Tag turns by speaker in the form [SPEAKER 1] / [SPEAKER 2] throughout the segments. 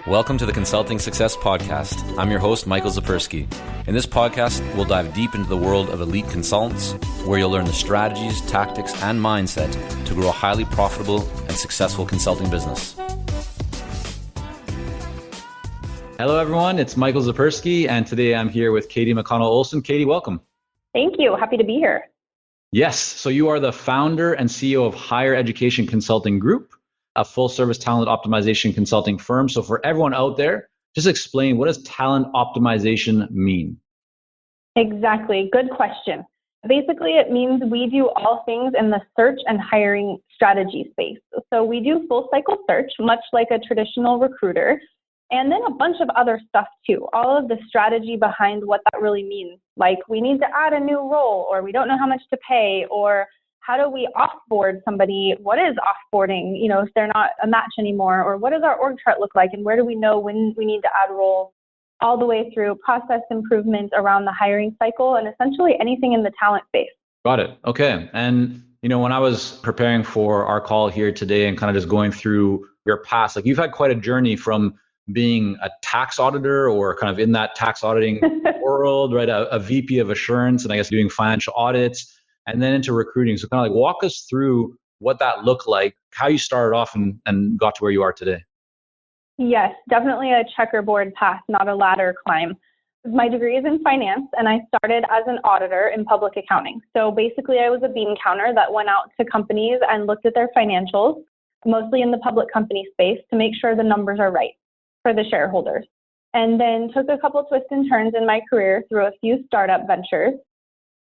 [SPEAKER 1] Welcome to the Consulting Success Podcast. I'm your host, Michael Zapersky. In this podcast, we'll dive deep into the world of elite consultants, where you'll learn the strategies, tactics, and mindset to grow a highly profitable and successful consulting business. Hello, everyone. It's Michael Zapersky, and today I'm here with Katie McConnell Olson. Katie, welcome.
[SPEAKER 2] Thank you. Happy to be here.
[SPEAKER 1] Yes. So you are the founder and CEO of Higher Education Consulting Group, a full-service talent optimization consulting firm. So for everyone out there, just explain, what does talent optimization mean?
[SPEAKER 2] Exactly. Good question. Basically, it means we do all things in the search and hiring strategy space. So we do full cycle search, much like a traditional recruiter, and then a bunch of other stuff too. All of the strategy behind what that really means. Like we need to add a new role, or we don't know how much to pay, or how do we offboard somebody? What is offboarding, if they're not a match anymore? Or what does our org chart look like? And where do we know when we need to add roles? All the way through process improvements around the hiring cycle and essentially anything in the talent space.
[SPEAKER 1] Got it. Okay. And, when I was preparing for our call here today and kind of just going through your past, like you've had quite a journey from being a tax auditor or kind of in that tax auditing world, right? A VP of assurance and I guess doing financial audits, and then into recruiting. So kind of like walk us through what that looked like, how you started off and got to where you are today.
[SPEAKER 2] Yes, definitely a checkerboard path, not a ladder climb. My degree is in finance, and I started as an auditor in public accounting. So basically, I was a bean counter that went out to companies and looked at their financials, mostly in the public company space, to make sure the numbers are right for the shareholders. And then took a couple twists and turns in my career through a few startup ventures.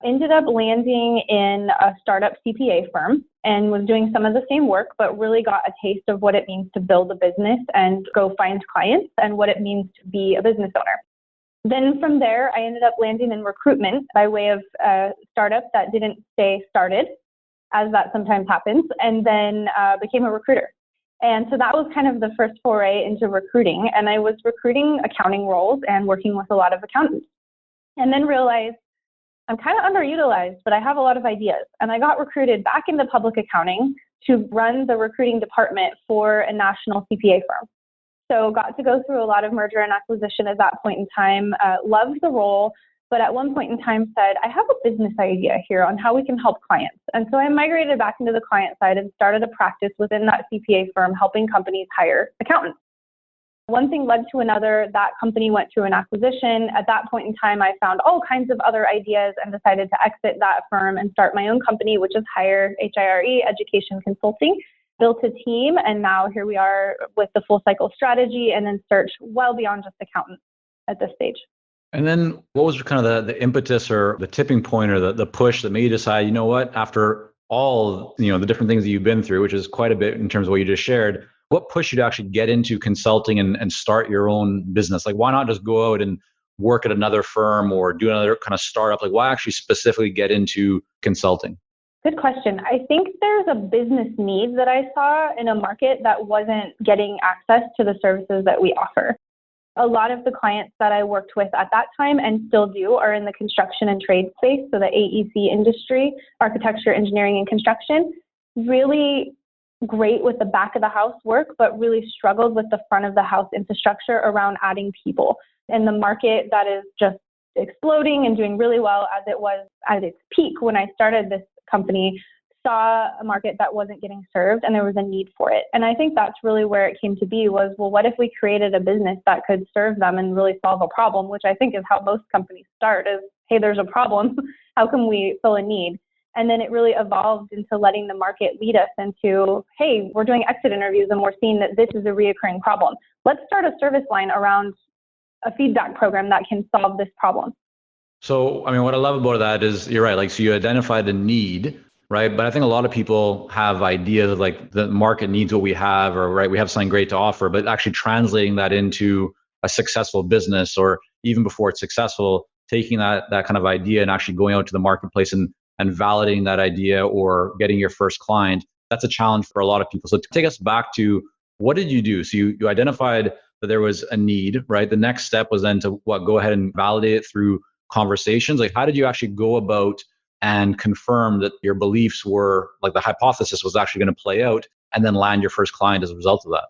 [SPEAKER 2] Ended up landing in a startup CPA firm and was doing some of the same work, but really got a taste of what it means to build a business and go find clients and what it means to be a business owner. Then from there, I ended up landing in recruitment by way of a startup that didn't stay started, as that sometimes happens, and then became a recruiter. And so that was kind of the first foray into recruiting. And I was recruiting accounting roles and working with a lot of accountants. And then realized I'm kind of underutilized, but I have a lot of ideas. And I got recruited back into public accounting to run the recruiting department for a national CPA firm. So got to go through a lot of merger and acquisition at that point in time, loved the role, but at one point in time said, I have a business idea here on how we can help clients. And so I migrated back into the client side and started a practice within that CPA firm, helping companies hire accountants. One thing led to another. That company went through an acquisition. At that point in time, I found all kinds of other ideas and decided to exit that firm and start my own company, which is Higher, H-I-R-E, Education Consulting. Built a team, and now here we are with the full cycle strategy and then search well beyond just accountants at this stage.
[SPEAKER 1] And then what was kind of the impetus or the tipping point or the push that made you decide, you know what, after all, the different things that you've been through, which is quite a bit in terms of what you just shared, what pushed you to actually get into consulting and start your own business? Like, why not just go out and work at another firm or do another kind of startup? Like, why actually specifically get into consulting?
[SPEAKER 2] Good question. I think there's a business need that I saw in a market that wasn't getting access to the services that we offer. A lot of the clients that I worked with at that time and still do are in the construction and trade space. So the AEC industry, architecture, engineering, and construction, really great with the back of the house work, but really struggled with the front of the house infrastructure around adding people. And the market that is just exploding and doing really well, as it was at its peak when I started this company, saw a market that wasn't getting served and there was a need for it. And I think that's really where it came to be was, well, what if we created a business that could serve them and really solve a problem, which I think is how most companies start is, hey, there's a problem. How can we fill a need? And then it really evolved into letting the market lead us into, hey, we're doing exit interviews and we're seeing that this is a reoccurring problem. Let's start a service line around a feedback program that can solve this problem.
[SPEAKER 1] So, what I love about that is you're right. Like, so you identify the need, right? But I think a lot of people have ideas of like the market needs what we have, or right, we have something great to offer, but actually translating that into a successful business, or even before it's successful, taking that kind of idea and actually going out to the marketplace and validating that idea or getting your first client, that's a challenge for a lot of people. So to take us back to, what did you do? So you identified that there was a need, right? The next step was then to go ahead and validate it through conversations. Like, how did you actually go about and confirm that your beliefs were, like the hypothesis was actually going to play out, and then land your first client as a result of that?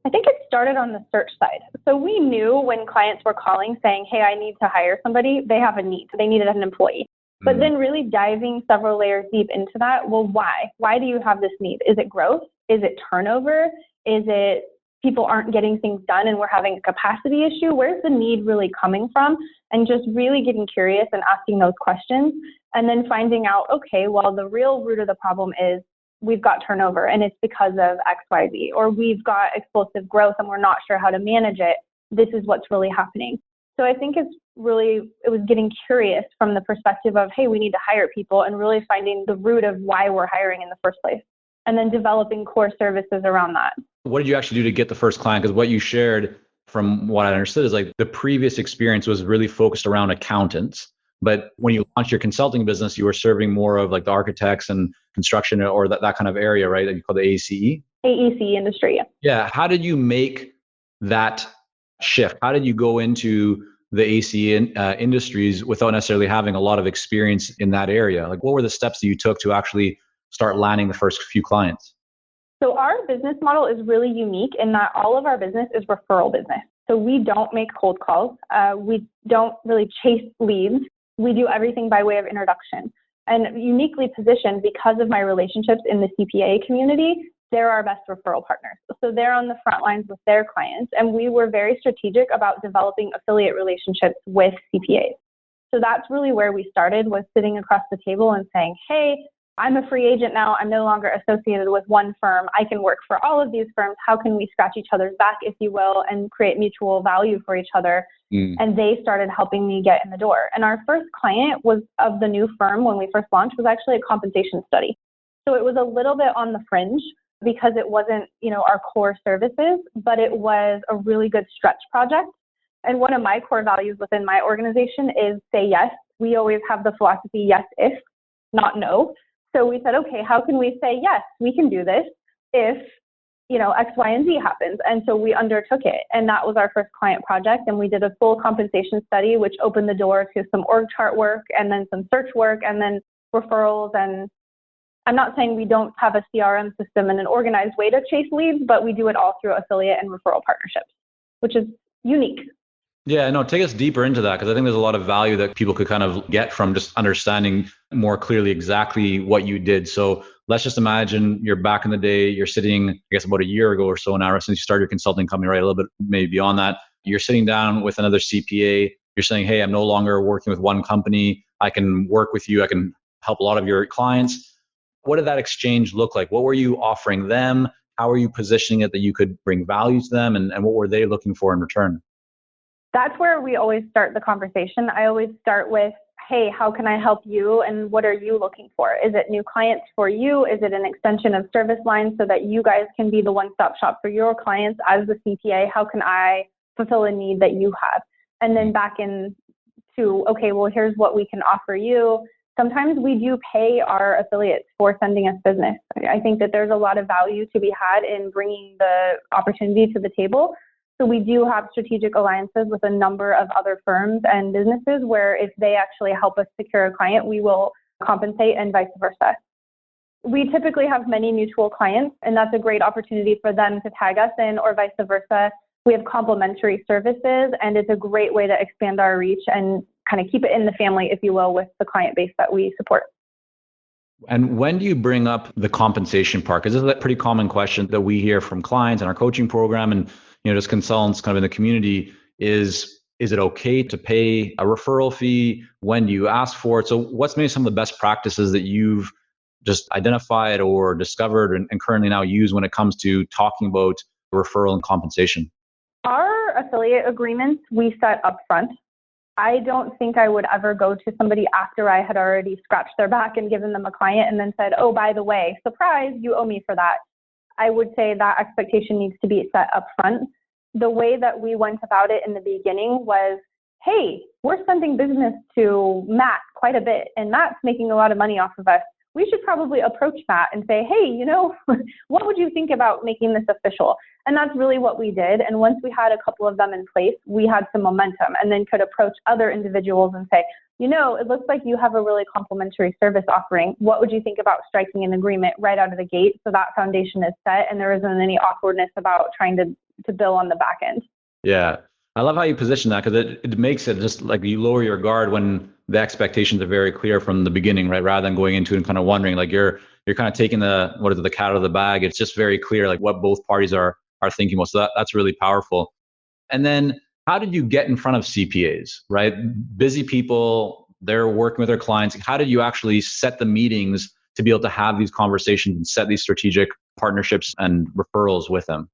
[SPEAKER 2] I think it started on the search side. So we knew when clients were calling saying, hey, I need to hire somebody, they have a need. They needed an employee. But then really diving several layers deep into that, well, why? Why do you have this need? Is it growth? Is it turnover? Is it people aren't getting things done and we're having a capacity issue? Where's the need really coming from? And just really getting curious and asking those questions and then finding out, okay, well, the real root of the problem is we've got turnover and it's because of XYZ, or we've got explosive growth and we're not sure how to manage it. This is what's really happening. So I think it was getting curious from the perspective of, hey, we need to hire people and really finding the root of why we're hiring in the first place. And then developing core services around that.
[SPEAKER 1] What did you actually do to get the first client? Because what you shared from what I understood is like the previous experience was really focused around accountants. But when you launched your consulting business, you were serving more of like the architects and construction or that kind of area, right? That you call the AEC?
[SPEAKER 2] AEC industry.
[SPEAKER 1] Yeah. How did you make that shift? How did you go into the AC industries without necessarily having a lot of experience in that area? Like, what were the steps that you took to actually start landing the first few clients?
[SPEAKER 2] So our business model is really unique in that all of our business is referral business. So we don't make cold calls. We don't really chase leads. We do everything by way of introduction. And uniquely positioned because of my relationships in the CPA community, they're our best referral partners. So they're on the front lines with their clients. And we were very strategic about developing affiliate relationships with CPAs. So that's really where we started, was sitting across the table and saying, hey, I'm a free agent now. I'm no longer associated with one firm. I can work for all of these firms. How can we scratch each other's back, if you will, and create mutual value for each other? And they started helping me get in the door. And our first client was of the new firm when we first launched was actually a compensation study. So it was a little bit on the fringe because it wasn't, our core services, but it was a really good stretch project. And one of my core values within my organization is say yes. We always have the philosophy, yes, if, not no. So we said, okay, how can we say, yes, we can do this if, X, Y, and Z happens. And so we undertook it. And that was our first client project. And we did a full compensation study, which opened the door to some org chart work and then some search work and then referrals. And I'm not saying we don't have a CRM system and an organized way to chase leads, but we do it all through affiliate and referral partnerships, which is unique.
[SPEAKER 1] Yeah, no, take us deeper into that, because I think there's a lot of value that people could kind of get from just understanding more clearly exactly what you did. So let's just imagine you're back in the day, you're sitting, I guess about a year ago or so now, since you started your consulting company, right? A little bit maybe beyond that. You're sitting down with another CPA. You're saying, hey, I'm no longer working with one company. I can work with you. I can help a lot of your clients. What did that exchange look like? What were you offering them? How are you positioning it that you could bring value to them? And what were they looking for in return?
[SPEAKER 2] That's where we always start the conversation. I always start with, hey, how can I help you? And what are you looking for? Is it new clients for you? Is it an extension of service lines so that you guys can be the one-stop shop for your clients as the CPA? How can I fulfill a need that you have? And then back into, okay, well, here's what we can offer you. Sometimes we do pay our affiliates for sending us business. I think that there's a lot of value to be had in bringing the opportunity to the table. So we do have strategic alliances with a number of other firms and businesses where if they actually help us secure a client, we will compensate and vice versa. We typically have many mutual clients, and that's a great opportunity for them to tag us in or vice versa. We have complementary services, and it's a great way to expand our reach and kind of keep it in the family, if you will, with the client base that we support.
[SPEAKER 1] And when do you bring up the compensation part? Because this is a pretty common question that we hear from clients in our coaching program and just consultants kind of in the community is it okay to pay a referral fee? When do you ask for it? So what's maybe some of the best practices that you've just identified or discovered and currently now use when it comes to talking about referral and compensation?
[SPEAKER 2] Our affiliate agreements we set up front. I don't think I would ever go to somebody after I had already scratched their back and given them a client and then said, oh, by the way, surprise, you owe me for that. I would say that expectation needs to be set up front. The way that we went about it in the beginning was, hey, we're sending business to Matt quite a bit, and Matt's making a lot of money off of us. We should probably approach Matt and say, hey, what would you think about making this official? And that's really what we did. And once we had a couple of them in place, we had some momentum and then could approach other individuals and say, it looks like you have a really complimentary service offering. What would you think about striking an agreement right out of the gate so that foundation is set and there isn't any awkwardness about trying to bill on the back end?
[SPEAKER 1] Yeah. I love how you position that because it makes it just like you lower your guard when the expectations are very clear from the beginning, right? Rather than going into it and kind of wondering, like you're kind of taking the cat out of the bag. It's just very clear like what both parties are thinking about. So that's really powerful. And then how did you get in front of CPAs, right? Busy people, they're working with their clients. How did you actually set the meetings to be able to have these conversations and set these strategic partnerships and referrals with them?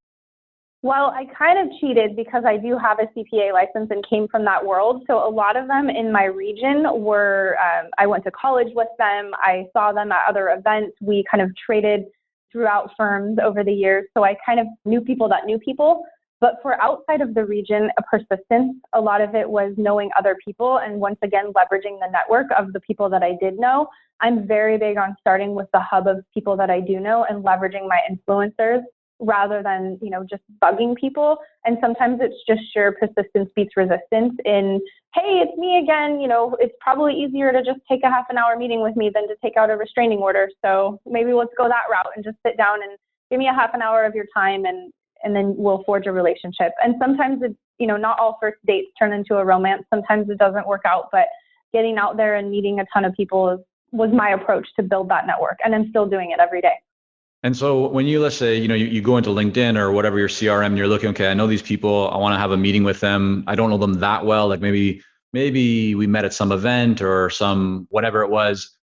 [SPEAKER 2] Well, I kind of cheated because I do have a CPA license and came from that world. So a lot of them in my region were, I went to college with them. I saw them at other events. We kind of traded throughout firms over the years. So I kind of knew people that knew people. But for outside of the region, a persistence, a lot of it was knowing other people and once again, leveraging the network of the people that I did know. I'm very big on starting with the hub of people that I do know and leveraging my influencers rather than, just bugging people. And sometimes it's just sheer persistence beats resistance in, hey, it's me again. It's probably easier to just take a half an hour meeting with me than to take out a restraining order. So maybe let's go that route and just sit down and give me a half an hour of your time and then we'll forge a relationship. And sometimes it's, not all first dates turn into a romance. Sometimes it doesn't work out, but getting out there and meeting a ton of people was my approach to build that network. And I'm still doing it every day.
[SPEAKER 1] And so when let's say, you go into LinkedIn or whatever your CRM and you're looking, okay, I know these people, I want to have a meeting with them. I don't know them that well. Like maybe we met at some event or some, whatever it was.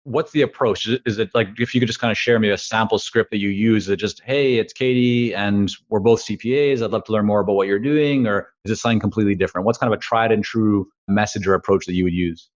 [SPEAKER 1] What's the approach? Is it like, if you could just kind of share me a sample script that you use, is it just, hey, it's Katie and we're both CPAs. I'd love to learn more about what you're doing. Or is it something completely different? What's kind of a tried and true message or approach that you would use?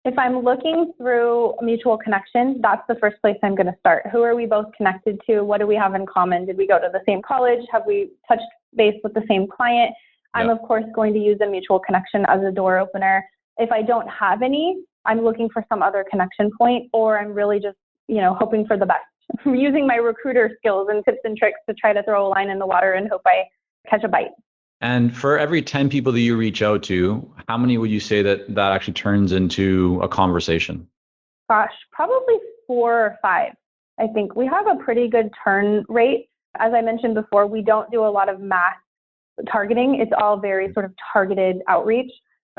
[SPEAKER 2] If I'm looking through mutual connections, that's the first place I'm going to start. Who are we both connected to? What do we have in common? Did we go to the same college? Have we touched base with the same client? I'm, of course, going to use a mutual connection as a door opener. If I don't have any, I'm looking for some other connection point, or I'm really just, hoping for the best. I'm using my recruiter skills and tips and tricks to try to throw a line in the water and hope I catch a bite.
[SPEAKER 1] And for every 10 people that you reach out to, how many would you say that actually turns into a conversation?
[SPEAKER 2] Gosh, probably 4 or 5. I think we have a pretty good turn rate. As I mentioned before, we don't do a lot of mass targeting. It's all very sort of targeted outreach.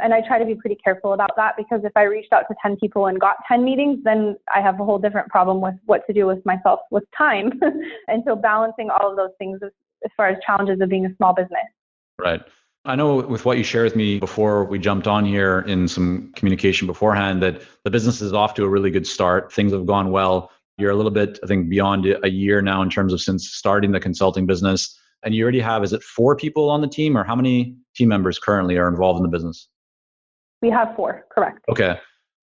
[SPEAKER 2] And I try to be pretty careful about that because if I reached out to 10 people and got 10 meetings, then I have a whole different problem with what to do with myself with time. And so balancing all of those things as far as challenges of being a small business.
[SPEAKER 1] Right. I know with what you shared with me before we jumped on here in some communication beforehand that the business is off to a really good start. Things have gone well. You're a little bit, I think, beyond a year now in terms of since starting the consulting business. And you already have, is it 4 people on the team or how many team members currently are involved in the business?
[SPEAKER 2] We have 4, correct.
[SPEAKER 1] Okay.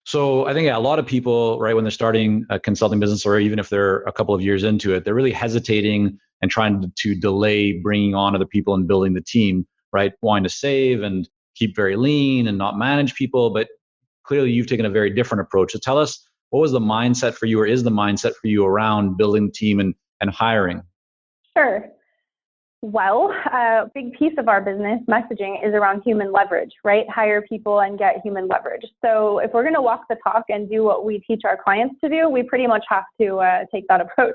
[SPEAKER 1] So I think a lot of people, right, when they're starting a consulting business or even if they're a couple of years into it, they're really hesitating and trying to delay bringing on other people and building the team, right? Wanting to save and keep very lean and not manage people. But clearly you've taken a very different approach. So tell us, what was the mindset for you or is the mindset for you around building the team and hiring?
[SPEAKER 2] Sure. Well, a big piece of our business messaging is around human leverage, right? Hire people and get human leverage. So if we're going to walk the talk and do what we teach our clients to do, we pretty much have to take that approach.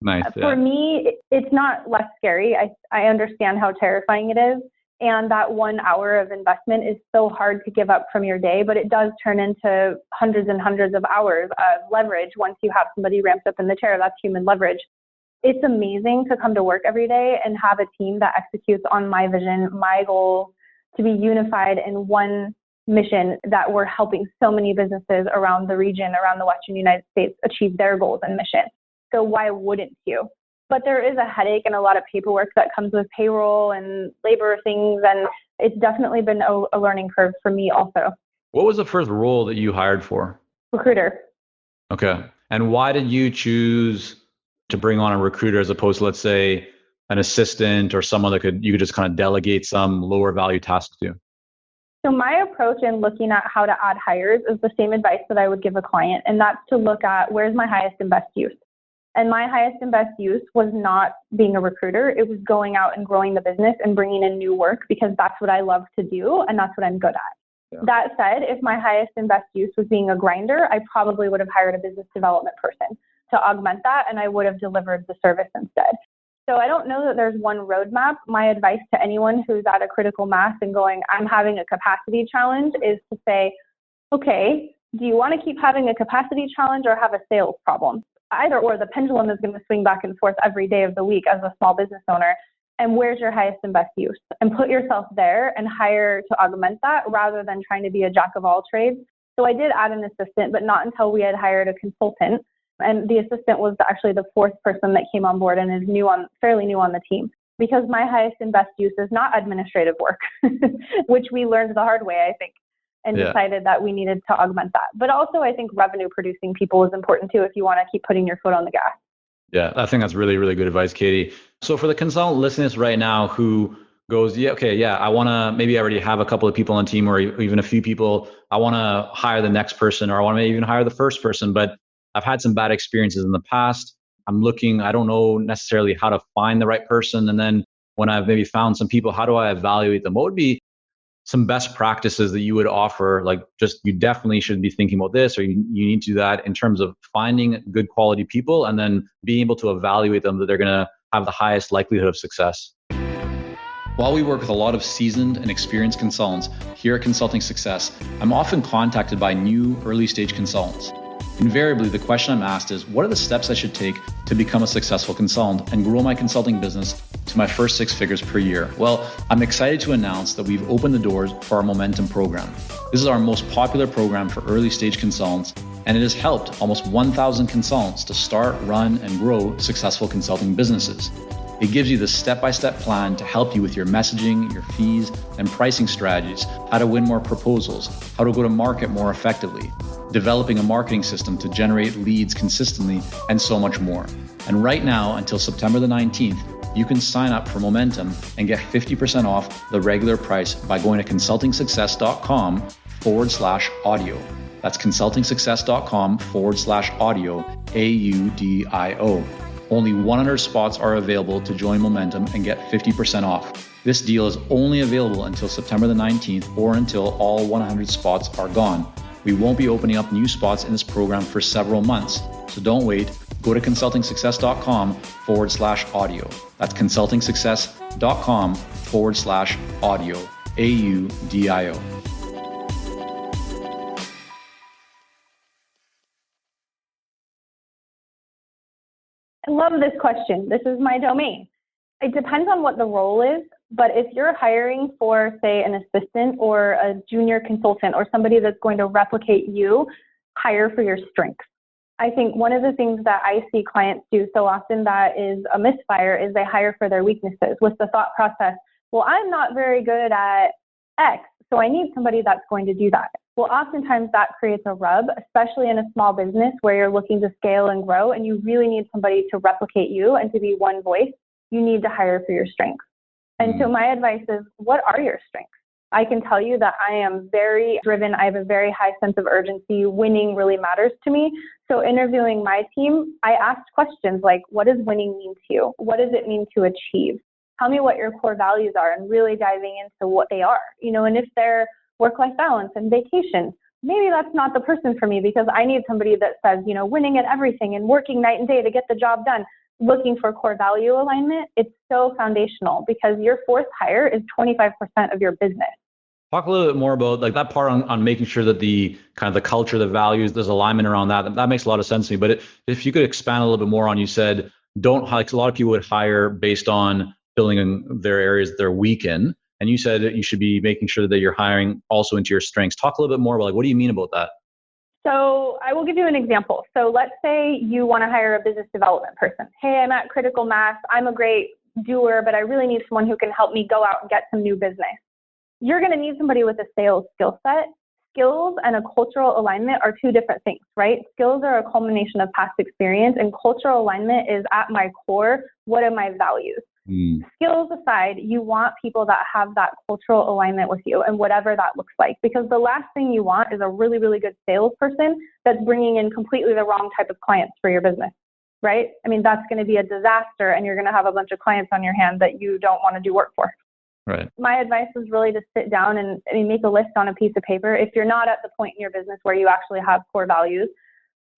[SPEAKER 1] Nice.
[SPEAKER 2] For me, it's not less scary. I understand how terrifying it is. And that 1 hour of investment is so hard to give up from your day, but it does turn into hundreds and hundreds of hours of leverage once you have somebody ramped up in the chair. That's human leverage. It's amazing to come to work every day and have a team that executes on my vision, my goal to be unified in one mission that we're helping so many businesses around the region, around the Western United States achieve their goals and mission. So why wouldn't you? But there is a headache and a lot of paperwork that comes with payroll and labor things. And it's definitely been a learning curve for me also.
[SPEAKER 1] What was the first role that you hired for?
[SPEAKER 2] Recruiter.
[SPEAKER 1] Okay. And why did you choose to bring on a recruiter as opposed to, let's say, an assistant or someone that you could just kind of delegate some lower value tasks to?
[SPEAKER 2] So my approach in looking at how to add hires is the same advice that I would give a client. And that's to look at where's my highest and best use. And my highest and best use was not being a recruiter. It was going out and growing the business and bringing in new work because that's what I love to do and that's what I'm good at.
[SPEAKER 1] Yeah.
[SPEAKER 2] That said, if my highest and best use was being a grinder, I probably would have hired a business development person to augment that, and I would have delivered the service instead. So I don't know that there's one roadmap. My advice to anyone who's at a critical mass and going, I'm having a capacity challenge, is to say, okay, do you want to keep having a capacity challenge or have a sales problem? Either or, the pendulum is going to swing back and forth every day of the week as a small business owner. And where's your highest and best use? And put yourself there and hire to augment that rather than trying to be a jack of all trades. So I did add an assistant, but not until we had hired a consultant. And the assistant was actually the fourth person that came on board and is fairly new on the team. Because my highest and best use is not administrative work, which we learned the hard way, I think, and decided that we needed to augment that. But also, I think revenue producing people is important too if you want to keep putting your foot on the gas.
[SPEAKER 1] Yeah, I think that's really, really good advice, Katie. So for the consultant listening to this right now who goes, I want to, maybe I already have a couple of people on the team or even a few people, I want to hire the next person, or I want to even hire the first person, but I've had some bad experiences in the past. I'm looking, I don't know necessarily how to find the right person. And then when I've maybe found some people, how do I evaluate them? What would be some best practices that you would offer? Like, just, you definitely should be thinking about this, or you need to do that in terms of finding good quality people and then being able to evaluate them, that they're going to have the highest likelihood of success. While we work with a lot of seasoned and experienced consultants here at Consulting Success, I'm often contacted by new early stage consultants. Invariably, the question I'm asked is, what are the steps I should take to become a successful consultant and grow my consulting business to my first 6 figures per year? Well, I'm excited to announce that we've opened the doors for our Momentum program. This is our most popular program for early stage consultants, and it has helped almost 1,000 consultants to start, run, and grow successful consulting businesses. It gives you the step-by-step plan to help you with your messaging, your fees, and pricing strategies, how to win more proposals, how to go to market more effectively, developing a marketing system to generate leads consistently, and so much more. And right now, until September the 19th, you can sign up for Momentum and get 50% off the regular price by going to consultingsuccess.com/audio. That's consultingsuccess.com/audio, AUDIO. Only 100 spots are available to join Momentum and get 50% off. This deal is only available until September the 19th or until all 100 spots are gone. We won't be opening up new spots in this program for several months, so don't wait. Go to consultingsuccess.com/audio. That's consultingsuccess.com/audio, AUDIO.
[SPEAKER 2] I love this question. This is my domain. It depends on what the role is, but if you're hiring for, say, an assistant or a junior consultant or somebody that's going to replicate you, hire for your strengths. I think one of the things that I see clients do so often that is a misfire is they hire for their weaknesses with the thought process, well, I'm not very good at X, so I need somebody that's going to do that. Well, oftentimes that creates a rub, especially in a small business where you're looking to scale and grow and you really need somebody to replicate you and to be one voice. You need to hire for your strengths. And so my advice is, what are your strengths? I can tell you that I am very driven. I have a very high sense of urgency. Winning really matters to me. So interviewing my team, I asked questions like, what does winning mean to you? What does it mean to achieve? Tell me what your core values are, and really diving into what they are. And if they're work-life balance and vacation, maybe that's not the person for me, because I need somebody that says, winning at everything and working night and day to get the job done. Looking for core value alignment, it's so foundational, because your fourth hire is 25% of your business.
[SPEAKER 1] Talk a little bit more about like that part on making sure that the kind of the culture, the values, there's alignment around that. That makes a lot of sense to me. But if you could expand a little bit more on, you said, like a lot of people would hire based on filling in their areas they're weak in. And you said that you should be making sure that you're hiring also into your strengths. Talk a little bit more about, like, what do you mean about that?
[SPEAKER 2] So I will give you an example. So let's say you want to hire a business development person. Hey, I'm at critical mass. I'm a great doer, but I really need someone who can help me go out and get some new business. You're going to need somebody with a sales skill set. Skills and a cultural alignment are two different things, right? Skills are a culmination of past experience, and cultural alignment is at my core, what are my values? Skills aside, you want people that have that cultural alignment with you, and whatever that looks like, because the last thing you want is a really, really good salesperson that's bringing in completely the wrong type of clients for your business, right? I mean, that's going to be a disaster, and you're going to have a bunch of clients on your hand that you don't want to do work for.
[SPEAKER 1] Right.
[SPEAKER 2] My advice is really to sit down and make a list on a piece of paper. If you're not at the point in your business where you actually have core values,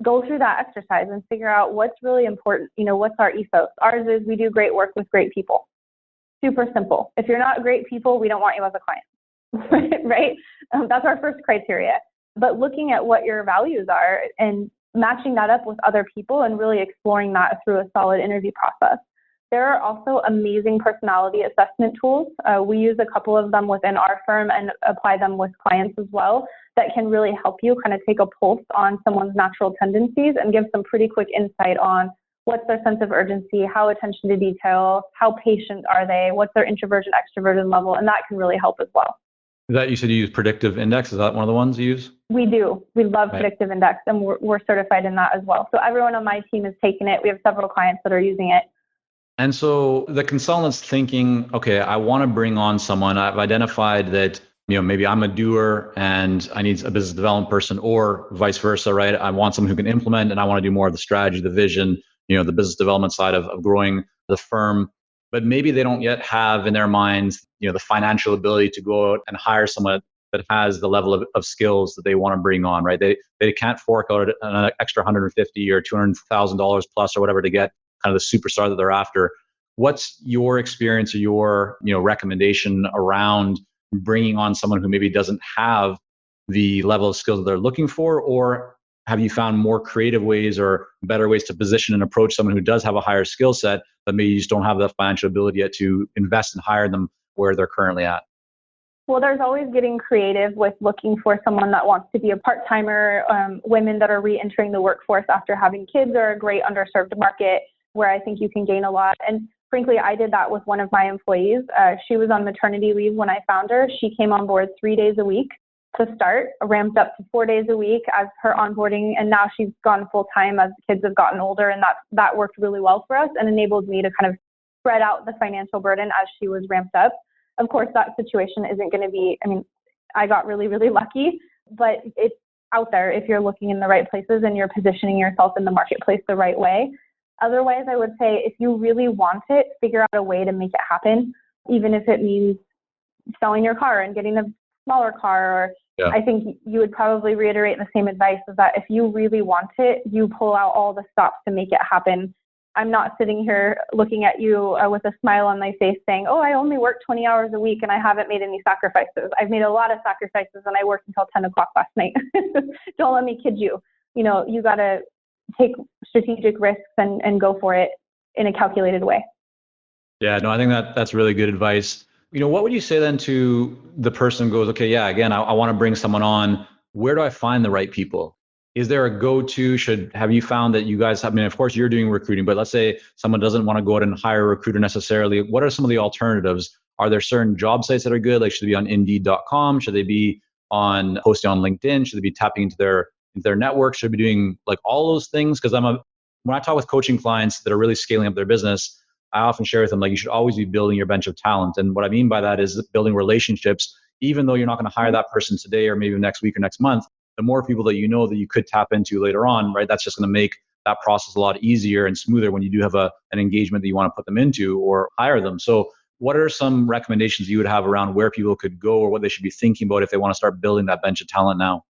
[SPEAKER 2] go through that exercise and figure out what's really important. What's our ethos? Ours is we do great work with great people. Super simple. If you're not great people, we don't want you as a client, right? That's our first criteria. But looking at what your values are and matching that up with other people and really exploring that through a solid interview process. There are also amazing personality assessment tools. We use a couple of them within our firm and apply them with clients as well that can really help you kind of take a pulse on someone's natural tendencies and give some pretty quick insight on what's their sense of urgency, how attention to detail, how patient are they, what's their introversion, extroversion level, and that can really help as well.
[SPEAKER 1] That you said you use predictive index. Is that one of the ones you use?
[SPEAKER 2] We do. We love
[SPEAKER 1] Right.
[SPEAKER 2] predictive index, and we're certified in that as well. So everyone on my team has taken it. We have several clients that are using it.
[SPEAKER 1] And so the consultant's thinking, okay, I want to bring on someone. I've identified that, maybe I'm a doer and I need a business development person, or vice versa, right? I want someone who can implement and I want to do more of the strategy, the vision, the business development side of growing the firm. But maybe they don't yet have in their minds, the financial ability to go out and hire someone that has the level of skills that they want to bring on, right? They can't fork out an extra 150 or $200,000 plus or whatever to get kind of the superstar that they're after. What's your experience or your recommendation around bringing on someone who maybe doesn't have the level of skills that they're looking for? Or have you found more creative ways or better ways to position and approach someone who does have a higher skill set, but maybe you just don't have the financial ability yet to invest and hire them where they're currently at?
[SPEAKER 2] Well, there's always getting creative with looking for someone that wants to be a part-timer. Women that are re-entering the workforce after having kids are a great underserved market where I think you can gain a lot. And frankly, I did that with one of my employees. She was on maternity leave when I found her. She came on board 3 days a week to start, ramped up to 4 days a week as her onboarding, and now she's gone full-time as the kids have gotten older, and that worked really well for us and enabled me to kind of spread out the financial burden as she was ramped up. Of course, that situation isn't going to be, I got really, really lucky, but it's out there if you're looking in the right places and you're positioning yourself in the marketplace the right way. Otherwise, I would say if you really want it, figure out a way to make it happen, even if it means selling your car and getting a smaller car. Or
[SPEAKER 1] Yeah.
[SPEAKER 2] I think you would probably reiterate the same advice, is that if you really want it, you pull out all the stops to make it happen. I'm not sitting here looking at you with a smile on my face saying, oh, I only work 20 hours a week and I haven't made any sacrifices. I've made a lot of sacrifices and I worked until 10 o'clock last night. Don't let me kid you. You got to take strategic risks and go for it in a calculated way.
[SPEAKER 1] Yeah, no, I think that's really good advice. What would you say then to the person who goes, okay, yeah, again, I want to bring someone on. Where do I find the right people? Is there a go-to? Have you found that you guys have, of course you're doing recruiting, but let's say someone doesn't want to go out and hire a recruiter necessarily. What are some of the alternatives? Are there certain job sites that are good? Like, should they be on Indeed.com? Should they be posting on LinkedIn? Should they be tapping into their network? Should they be doing like all those things? Because when I talk with coaching clients that are really scaling up their business, I often share with them, like, you should always be building your bench of talent. And what I mean by that is building relationships. Even though you're not going to hire that person today or maybe next week or next month, the more people that you know that you could tap into later on, right? That's just going to make that process a lot easier and smoother when you do have an engagement that you want to put them into or hire them. So what are some recommendations you would have around where people could go or what they should be thinking about if they want to start building that bench of talent now?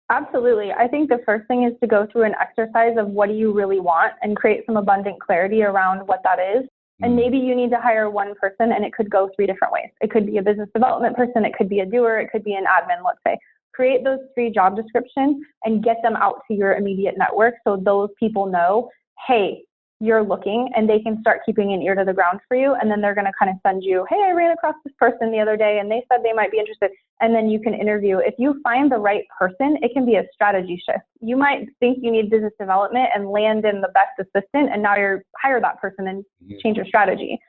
[SPEAKER 2] Absolutely. I think the first thing is to go through an exercise of what do you really want and create some abundant clarity around what that is. And maybe you need to hire one person and it could go 3 different ways. It could be a business development person, it could be a doer, it could be an admin, let's say. Create those 3 job descriptions and get them out to your immediate network so those people know, hey, you're looking, and they can start keeping an ear to the ground for you. And then they're going to kind of send you, hey, I ran across this person the other day and they said they might be interested. And then you can interview. If you find the right person, it can be a strategy shift. You might think you need business development and land in the best assistant, and now you're hire that person and change your strategy.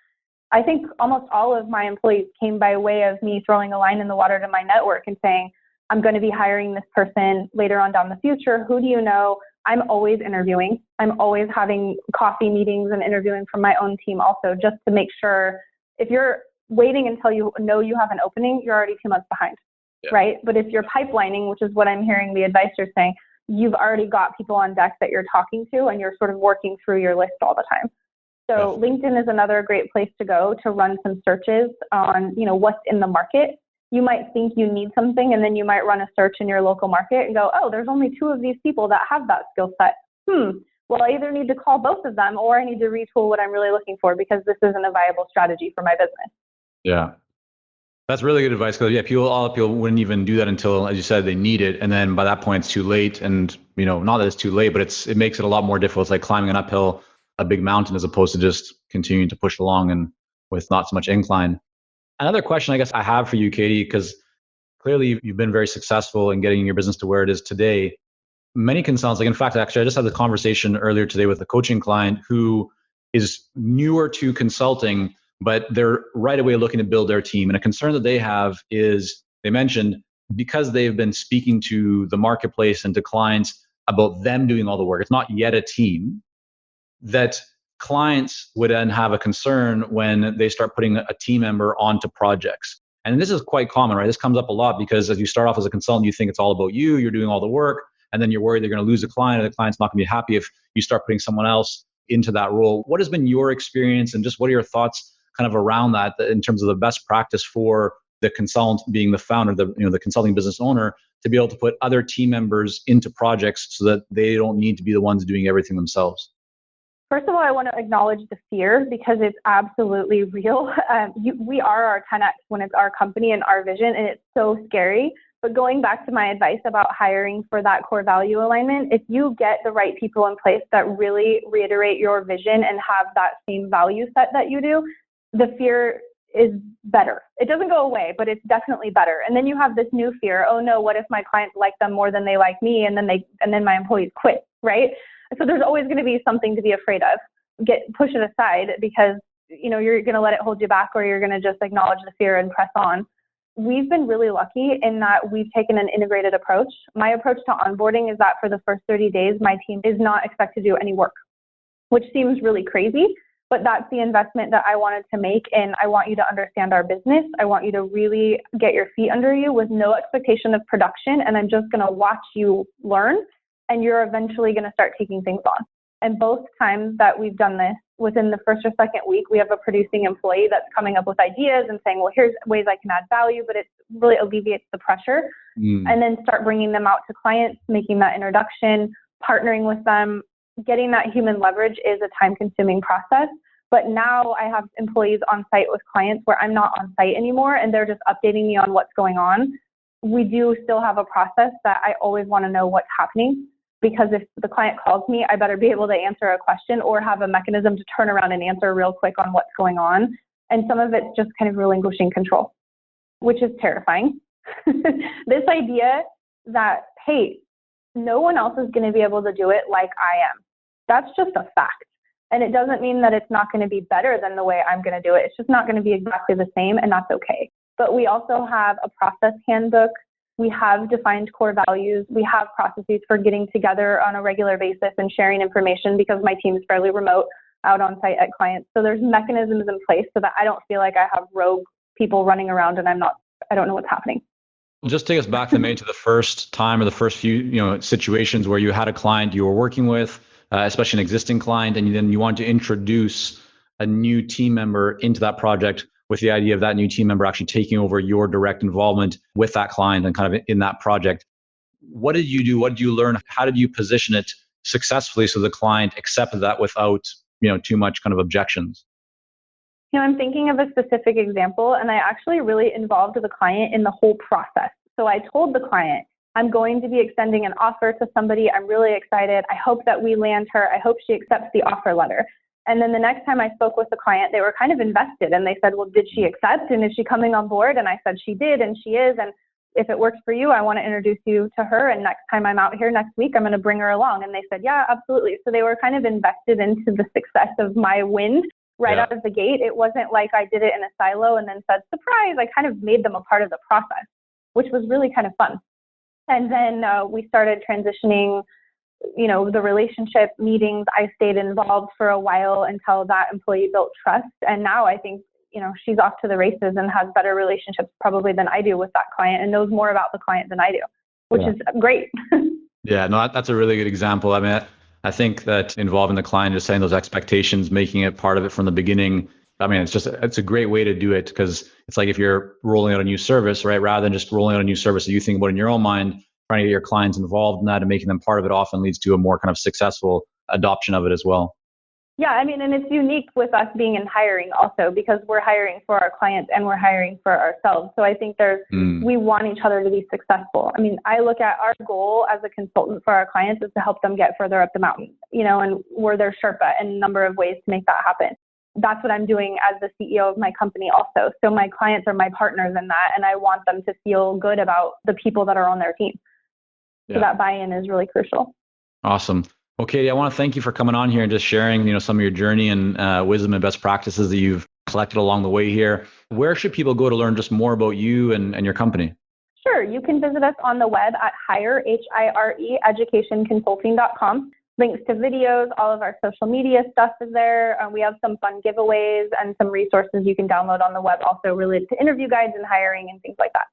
[SPEAKER 2] I think almost all of my employees came by way of me throwing a line in the water to my network and saying, I'm going to be hiring this person later on down the future. Who do you know? I'm always interviewing. I'm always having coffee meetings and interviewing from my own team also, just to make sure. If you're waiting until you know you have an opening, you're already 2 months behind, right? But if you're pipelining, which is what I'm hearing the advisors saying, you've already got people on deck that you're talking to and you're sort of working through your list all the time. So LinkedIn is another great place to go to run some searches on, what's in the market. You might think you need something, and then you might run a search in your local market and go, oh, there's only 2 of these people that have that skill set. Well, I either need to call both of them or I need to retool what I'm really looking for because this isn't a viable strategy for my business.
[SPEAKER 1] Yeah. That's really good advice, because a lot of people wouldn't even do that until, as you said, they need it. And then by that point it's too late. And, not that it's too late, but it makes it a lot more difficult. It's like climbing an uphill, a big mountain, as opposed to just continuing to push along and with not so much incline. Another question I guess I have for you, Katie, because clearly you've been very successful in getting your business to where it is today. Many consultants, like in fact, actually, I just had the conversation earlier today with a coaching client who is newer to consulting, but they're right away looking to build their team. And a concern that they have is, they mentioned, because they've been speaking to the marketplace and to clients about them doing all the work, it's not yet a team, that clients would then have a concern when they start putting a team member onto projects. And this is quite common, right? This comes up a lot because as you start off as a consultant, you think it's all about you, you're doing all the work, and then you're worried they're going to lose a client, or the client's not going to be happy if you start putting someone else into that role. What has been your experience, and just what are your thoughts kind of around that in terms of the best practice for the consultant being the founder, the consulting business owner, to be able to put other team members into projects so that they don't need to be the ones doing everything themselves?
[SPEAKER 2] First of all, I want to acknowledge the fear because it's absolutely real. We are our 10x when it's our company and our vision, and it's so scary. But going back to my advice about hiring for that core value alignment, if you get the right people in place that really reiterate your vision and have that same value set that you do, the fear is better. It doesn't go away, but it's definitely better. And then you have this new fear. Oh no, what if my clients like them more than they like me, and then my employees quit, right? So there's always going to be something to be afraid of. Push it aside because you're going to let it hold you back, or you're going to just acknowledge the fear and press on. We've been really lucky in that we've taken an integrated approach. My approach to onboarding is that for the first 30 days, my team is not expected to do any work, which seems really crazy, but that's the investment that I wanted to make. And I want you to understand our business. I want you to really get your feet under you with no expectation of production. And I'm just going to watch you learn, and you're eventually going to start taking things on. And both times that we've done this, within the first or second week, we have a producing employee that's coming up with ideas and saying, well, here's ways I can add value, but it really alleviates the pressure. And then start bringing them out to clients, making that introduction, partnering with them. Getting that human leverage is a time-consuming process. But now I have employees on site with clients where I'm not on site anymore, and they're just updating me on what's going on. We do still have a process that I always want to know what's happening, because if the client calls me, I better be able to answer a question or have a mechanism to turn around and answer real quick on what's going on. And some of it's just kind of relinquishing control, which is terrifying. This idea that, hey, no one else is going to be able to do it like I am. That's just a fact. And it doesn't mean that it's not going to be better than the way I'm going to do it. It's just not going to be exactly the same, and that's okay. But we also have a process handbook. We have defined core values. We have processes for getting together on a regular basis and sharing information, because my team is fairly remote out on site at clients. So there's mechanisms in place so that I don't feel like I have rogue people running around and I don't know what's happening.
[SPEAKER 1] Just take us back to maybe to the first time or the first few situations where you had a client you were working with, especially an existing client, and then you want to introduce a new team member into that project with the idea of that new team member actually taking over your direct involvement with that client and kind of in that project. What did you do? What did you learn? How did you position it successfully so the client accepted that without too much kind of objections?
[SPEAKER 2] I'm thinking of a specific example, and I actually really involved the client in the whole process. So I told the client, I'm going to be extending an offer to somebody. I'm really excited. I hope that we land her. I hope she accepts the offer letter. And then the next time I spoke with the client, they were kind of invested, and they said, well, did she accept? And is she coming on board? And I said, she did, and she is. And if it works for you, I want to introduce you to her. And next time I'm out here next week, I'm going to bring her along. And they said, yeah, absolutely. So they were kind of invested into the success of my win right out of the gate. It wasn't like I did it in a silo and then said, surprise. I kind of made them a part of the process, which was really kind of fun. And then we started transitioning, the relationship meetings. I stayed involved for a while until that employee built trust. And now I think, she's off to the races and has better relationships probably than I do with that client, and knows more about the client than I do, which is great.
[SPEAKER 1] Yeah, no, that's a really good example. I mean, I think that involving the client, just setting those expectations, making it part of it from the beginning. I mean, it's a great way to do it, because it's like if you're rolling out a new service, right? Rather than just rolling out a new service that you think about in your own mind, trying to get your clients involved in that and making them part of it often leads to a more kind of successful adoption of it as well.
[SPEAKER 2] Yeah, I mean, and it's unique with us being in hiring also, because we're hiring for our clients and we're hiring for ourselves. So I think we want each other to be successful. I mean, I look at our goal as a consultant for our clients is to help them get further up the mountain, and we're their Sherpa in a number of ways to make that happen. That's what I'm doing as the CEO of my company also. So my clients are my partners in that, and I want them to feel good about the people that are on their team. So that buy-in is really crucial.
[SPEAKER 1] Awesome. Well, Katie, I want to thank you for coming on here and just sharing, some of your journey and wisdom and best practices that you've collected along the way here. Where should people go to learn just more about you and your company?
[SPEAKER 2] Sure. You can visit us on the web at hire, HIRE, educationconsulting.com. Links to videos, all of our social media stuff is there. We have some fun giveaways and some resources you can download on the web also related to interview guides and hiring and things like that.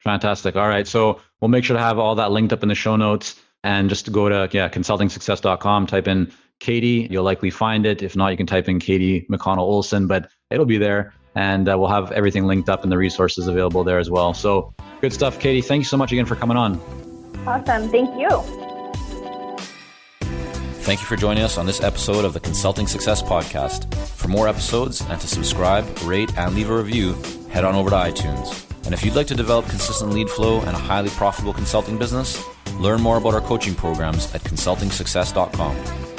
[SPEAKER 1] Fantastic. All right. So we'll make sure to have all that linked up in the show notes. And just to go to consultingsuccess.com, type in Katie, you'll likely find it. If not, you can type in Katie McConnell Olson, but it'll be there. And we'll have everything linked up and the resources available there as well. So good stuff, Katie. Thank you so much again for coming on.
[SPEAKER 2] Awesome. Thank you.
[SPEAKER 3] Thank you for joining us on this episode of the Consulting Success Podcast. For more episodes and to subscribe, rate, and leave a review, head on over to iTunes. And if you'd like to develop consistent lead flow and a highly profitable consulting business, learn more about our coaching programs at consultingsuccess.com.